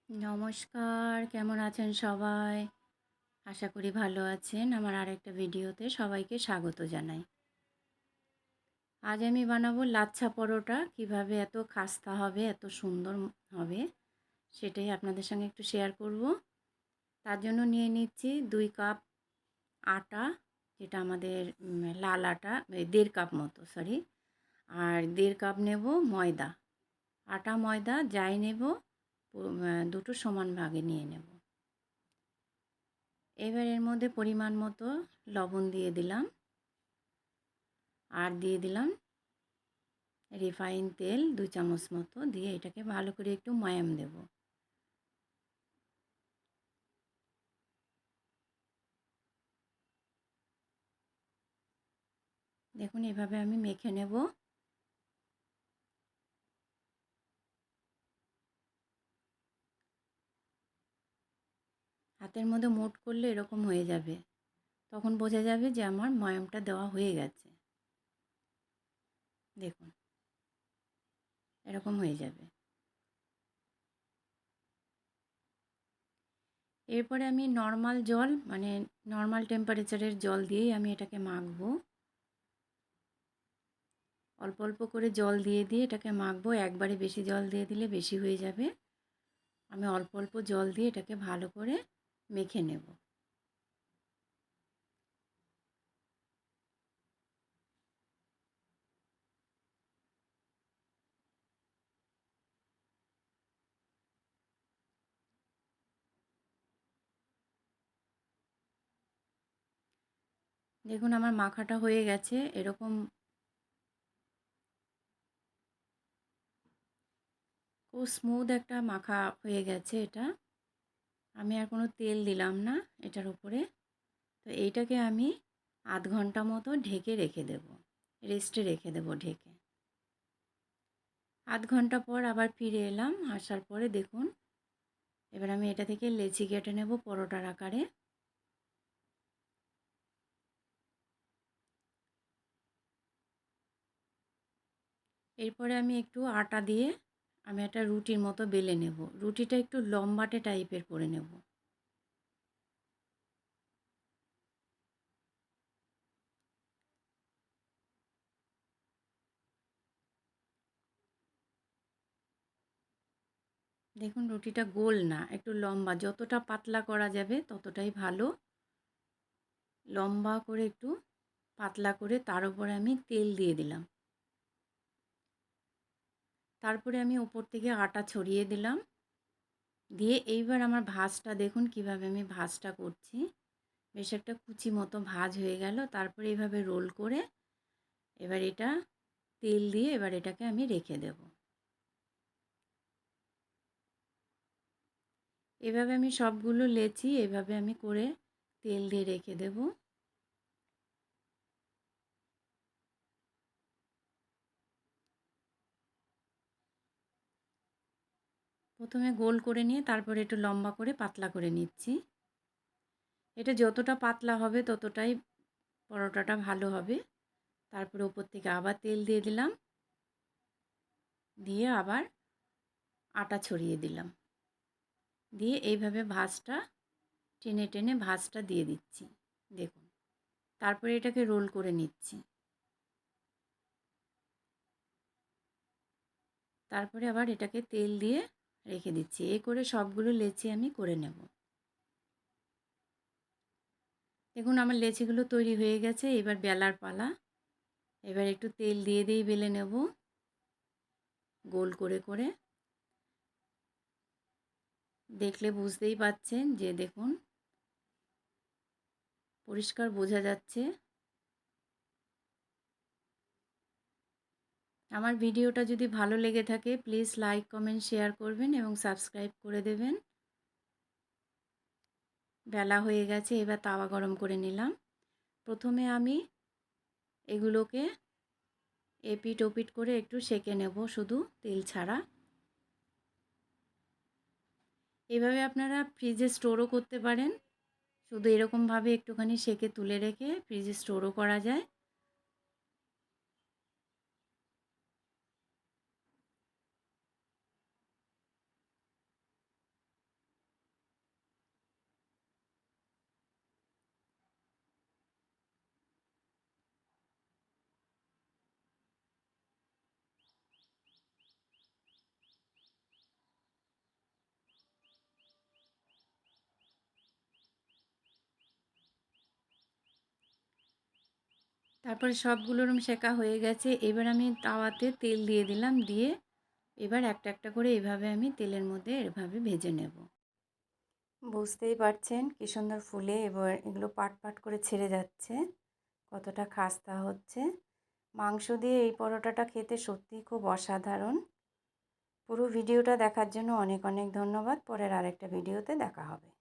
নমস্কার, কেমন আছেন সবাই? আশা করি ভালো আছেন। আমার আরেকটা ভিডিওতে সবাইকে স্বাগত জানাই। আজ আমি বানাবো লাচ্ছা পরোটা। কিভাবে এত খাস্তা হবে, এত সুন্দর হবে, সেটাই আপনাদের সঙ্গে একটু শেয়ার করব। তার জন্য নিয়ে নিচ্ছি 2 কাপ আটা, যেটা আমাদের লাল আটা, 1.5 কাপ মতো, সরি। আর 1.5 কাপ নেব ময়দা। আটা ময়দা যাই নেব, দুটো সমান ভাগে নিয়ে নেব। এবার এর মধ্যে পরিমাণ মতো লবণ দিয়ে দিলাম, আর দিয়ে দিলাম রিফাইন তেল 2 চামচ মতো, দিয়ে এটাকে ভালো করে একটু ময়াম দেব। দেখুন এভাবে আমি মেখে নেব। হাতের মধ্যে মুঠ করলে এরকম হয়ে যাবে, তখন বোঝা যাবে যে আমার ময়ামটা দেওয়া হয়ে গেছে। দেখুন এরকম হয়ে যাবে। এরপরে আমি নর্মাল জল, মানে নর্মাল টেম্পারেচারের জল দিয়েই আমি এটাকে মাখবো। অল্প অল্প করে জল দিয়ে দিয়ে এটাকে মাখবো। একবারে বেশি জল দিয়ে দিলে বেশি হয়ে যাবে। আমি অল্প অল্প জল দিয়ে এটাকে ভালো করে মেখে নেব। দেখুন আমার মাখাটা হয়ে গেছে। এরকম খুব স্মুথ একটা মাখা হয়ে গেছে এটা। আমি আর কোনো তেল দিলাম না এটার উপরে। তো এইটাকে আমি আধ ঘন্টা মতো ঢেকে রেখে দেব, রেস্টে রেখে দেব ঢেকে। আধ ঘন্টা পর আবার ফিরে এলাম। আসার পরে দেখুন এবার আমি এটা থেকে লেচি কেটে নেব পরোটার আকারে। এরপরে আমি একটু আটা দিয়ে আমি একটা রুটির মতো বেলে নেব। রুটিটা একটু লম্বাটে টাইপের করে নেব। দেখুন রুটিটা গোল না, একটু লম্বা। যতটা পাতলা করা যাবে ততটাই ভালো। লম্বা করে একটু পাতলা করে তার উপরে আমি তেল দিয়ে দিলাম। তারপরে আমি ওপর থেকে আটা ছড়িয়ে দিলাম। দিয়ে এইবার আমার ভাঁজটা দেখুন কিভাবে আমি ভাঁজটা করছি। বেশ একটা কুচি মতো ভাঁজ হয়ে গেল। তারপরে এইভাবে রোল করে এবার এটা তেল দিয়ে এবার এটাকে আমি রেখে দেব। এভাবে আমি সবগুলো লেচি এভাবে আমি করে তেল দিয়ে রেখে দেব। প্রথমে গোল করে নিয়ে তারপরে একটু লম্বা করে পাতলা করে নিচ্ছি। এটা যতটা পাতলা হবে ততটাই পরোটাটা ভালো হবে। তারপরে উপর থেকে আবার তেল দিয়ে দিলাম, দিয়ে আবার আটা ছড়িয়ে দিলাম, দিয়ে এইভাবে ভাঁজটা টেনে টেনে ভাঁজটা দিয়ে দিচ্ছি। দেখুন তারপরে এটাকে রোল করে নিচ্ছি। তারপরে আবার এটাকে তেল দিয়ে রেখে দিচ্ছি। এই করে সবগুলো লেচি আমি করে নেব। দেখুন আমার লেচিগুলো তৈরি হয়ে গেছে। এবার বেলার পালা। এবার একটু তেল দিয়ে দিয়েই বেলে নেব গোল করে করে। দেখলে বুঝতেই পাচ্ছেন যে দেখুন পরিষ্কার বোঝা যাচ্ছে। আমার ভিডিওটা যদি ভালো লেগে থাকে প্লিজ লাইক, কমেন্ট, শেয়ার করবেন এবং সাবস্ক্রাইব করে দেবেন। বেলা হয়ে গেছে, এবার তাওয়া গরম করে নিলাম। প্রথমে আমি এগুলোকে এপিট ওপিট করে একটু সেঁকে নেব, শুধু তেল ছাড়া। এভাবে আপনারা ফ্রিজে স্টোরও করতে পারেন। শুধু এরকমভাবে একটুখানি সেঁকে তুলে রেখে ফ্রিজে স্টোরও করা যায়। তারপরে সবগুলো এরকম সেঁকা হয়ে গেছে। এবার আমি তাওয়াতে তেল দিয়ে দিলাম, দিয়ে এবার একটা একটা করে এভাবে আমি তেলের মধ্যে এভাবে ভেজে নেব। বুঝতেই পারছেন কি সুন্দর ফুলে এবার এগুলো পাট পাট করে ছেড়ে যাচ্ছে, কতটা খাস্তা হচ্ছে। মাংস দিয়ে এই পরোটাটা খেতে সত্যিই খুব অসাধারণ। পুরো ভিডিওটা দেখার জন্য অনেক অনেক ধন্যবাদ। পরের আরেকটা ভিডিওতে দেখা হবে।